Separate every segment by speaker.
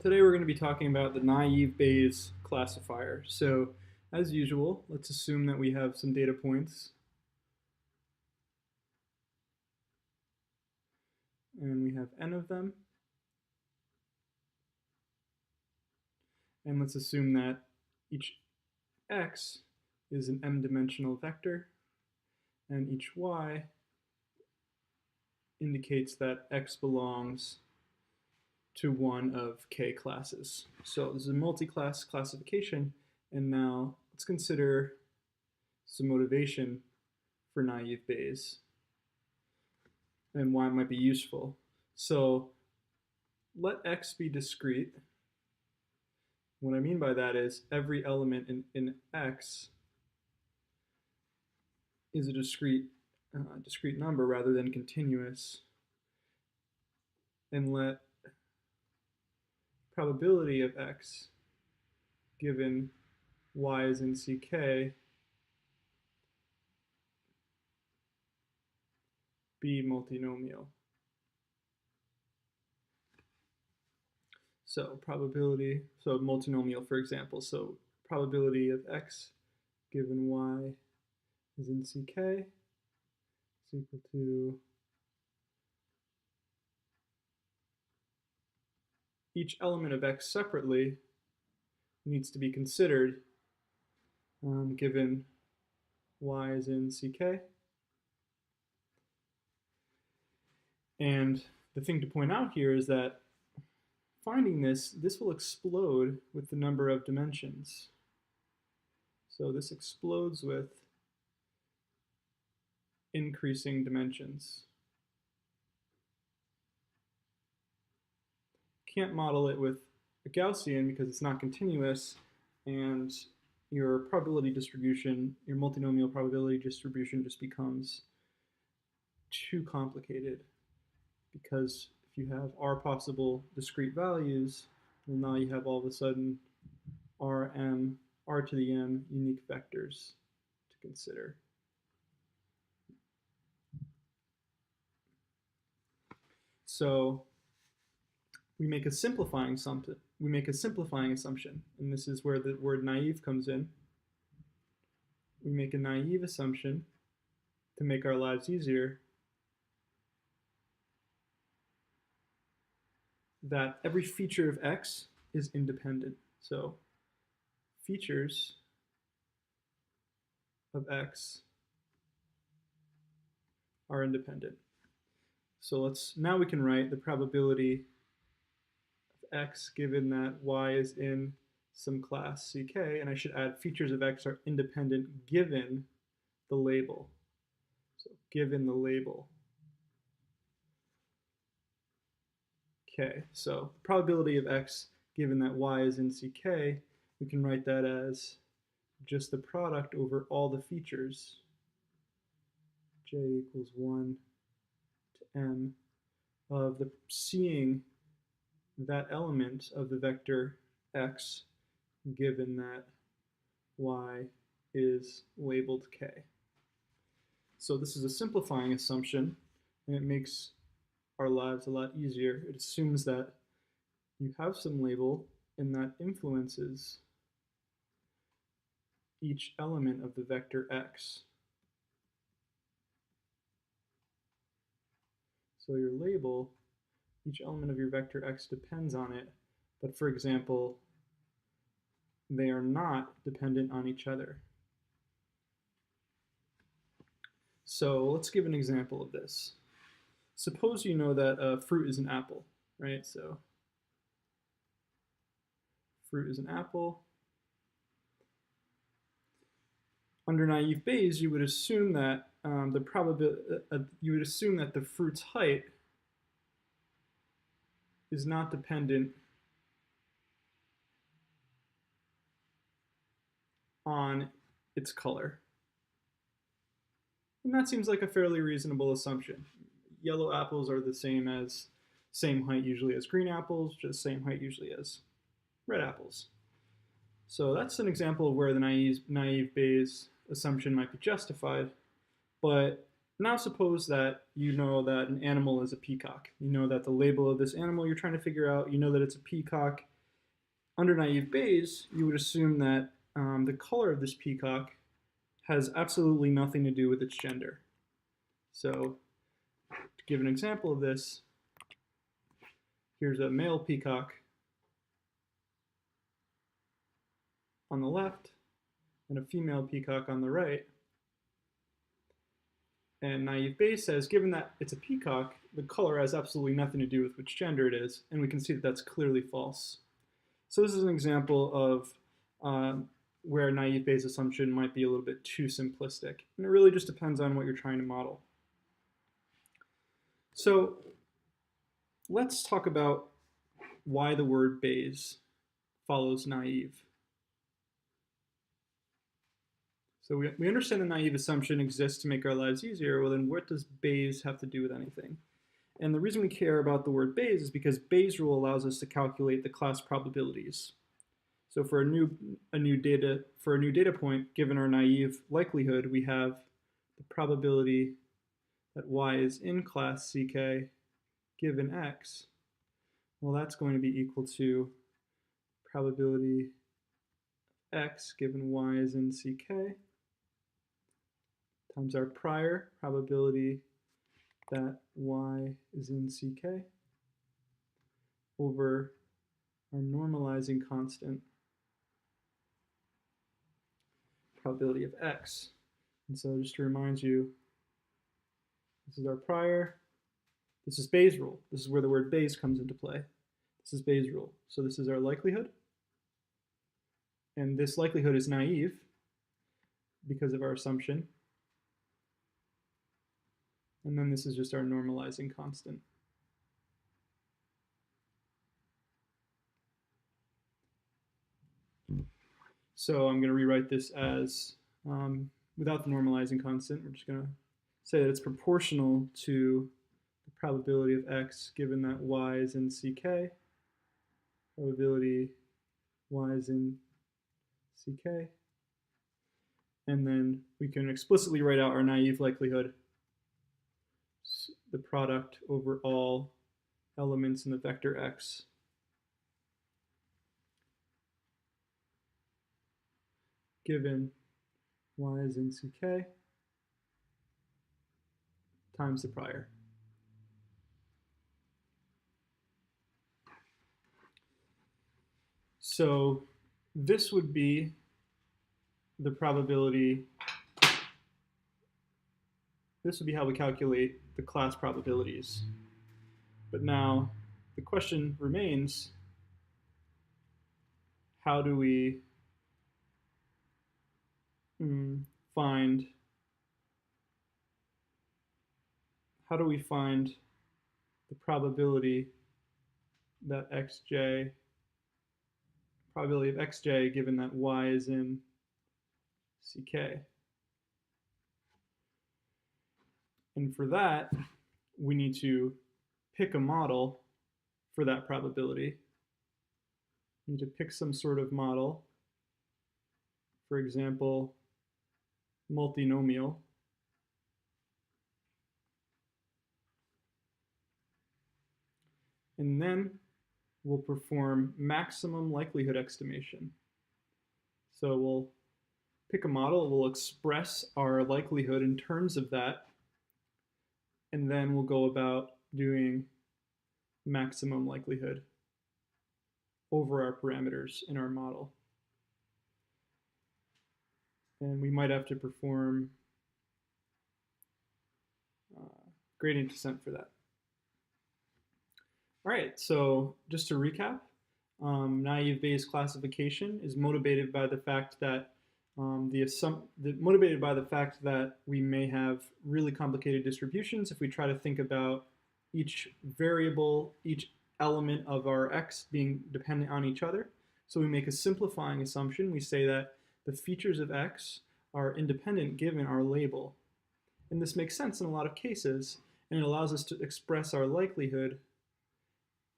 Speaker 1: Today we're going to be talking about the naive Bayes classifier. So as usual, let's assume that we have some data points and we have n of them. And let's assume that each x is an m-dimensional vector and each y indicates that x belongs to one of k classes. So this is a multi-class classification, and now let's consider some motivation for naive Bayes and why it might be useful. So let x be discrete. What I mean by that is every element in x is a discrete number rather than continuous, and let probability of x given y is in ck be multinomial. So multinomial, for example, so probability of x given y is in ck is equal to each element of x separately needs to be considered given y is in ck. And the thing to point out here is that finding this will explode with the number of dimensions. So this explodes with increasing dimensions. Can't model it with a Gaussian because it's not continuous, and your probability distribution, your multinomial probability distribution just becomes too complicated, because if you have r possible discrete values, well, now you have all of a sudden r to the m unique vectors to consider. So we make a simplifying assumption. And this is where the word naive comes in. We make a naive assumption to make our lives easier, that every feature of x is independent. So features of x are independent. So now we can write the probability of x given that y is in some class ck, and I should add features of x are independent given the label. So given the label k. So probability of x given that y is in ck, we can write that as just the product over all the features, j equals 1 to m, of the seeing that element of the vector x given that y is labeled k. So this is a simplifying assumption, and it makes our lives a lot easier. It assumes that you have some label and that influences each element of the vector x. So your label, each element of your vector x depends on it, but for example, they are not dependent on each other. So let's give an example of this. Suppose you know that a fruit is an apple, right? So fruit is an apple. Under naive Bayes, you would assume that the fruit's height is not dependent on its color. And that seems like a fairly reasonable assumption. Yellow apples are the same height usually as green apples, just same height usually as red apples. So that's an example of where the naive Bayes assumption might be justified. But now suppose that you know that an animal is a peacock. You know that the label of this animal you're trying to figure out, you know that it's a peacock, under naive Bayes, you would assume that the color of this peacock has absolutely nothing to do with its gender. So to give an example of this, here's a male peacock on the left and a female peacock on the right. And naive Bayes says, given that it's a peacock, the color has absolutely nothing to do with which gender it is, and we can see that that's clearly false. So this is an example of where naive Bayes' assumption might be a little bit too simplistic, and it really just depends on what you're trying to model. So let's talk about why the word Bayes follows naive. So we understand the naive assumption exists to make our lives easier. Well, then what does Bayes have to do with anything? And the reason we care about the word Bayes is because Bayes' rule allows us to calculate the class probabilities. So for a new data point, given our naive likelihood, we have the probability that y is in class CK given x. Well, that's going to be equal to probability x given y is in CK times our prior probability that y is in CK over our normalizing constant probability of x. And so just to remind you, this is our prior, this is Bayes' rule. This is where the word Bayes comes into play. This is Bayes' rule. So this is our likelihood. And this likelihood is naive because of our assumption. And then this is just our normalizing constant. So I'm going to rewrite this as, without the normalizing constant, we're just going to say that it's proportional to the probability of x given that y is in CK, probability y is in CK, and then we can explicitly write out our naive likelihood, the product over all elements in the vector x given y is in CK times the prior. So this would be the probability, this would be how we calculate the class probabilities. But now the question remains, how do we find the probability that probability of xj given that y is in CK? And for that, we need to pick a model for that probability. We need to pick some sort of model, for example, multinomial. And then we'll perform maximum likelihood estimation. So we'll pick a model, we'll express our likelihood in terms of that, and then we'll go about doing maximum likelihood over our parameters in our model. And we might have to perform gradient descent for that. All right, so just to recap, naive Bayes classification is motivated by the fact that we may have really complicated distributions if we try to think about each variable, each element of our x being dependent on each other. So we make a simplifying assumption. We say that the features of x are independent given our label. And this makes sense in a lot of cases, and it allows us to express our likelihood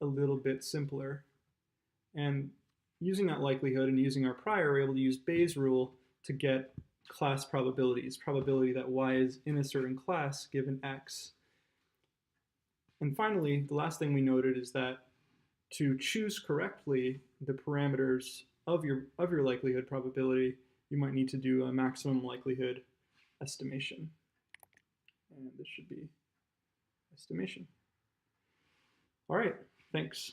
Speaker 1: a little bit simpler. And using that likelihood and using our prior, we're able to use Bayes' rule to get class probabilities, probability that y is in a certain class given x. And finally, the last thing we noted is that to choose correctly the parameters of your likelihood probability, you might need to do a maximum likelihood estimation. And this should be estimation. All right, thanks.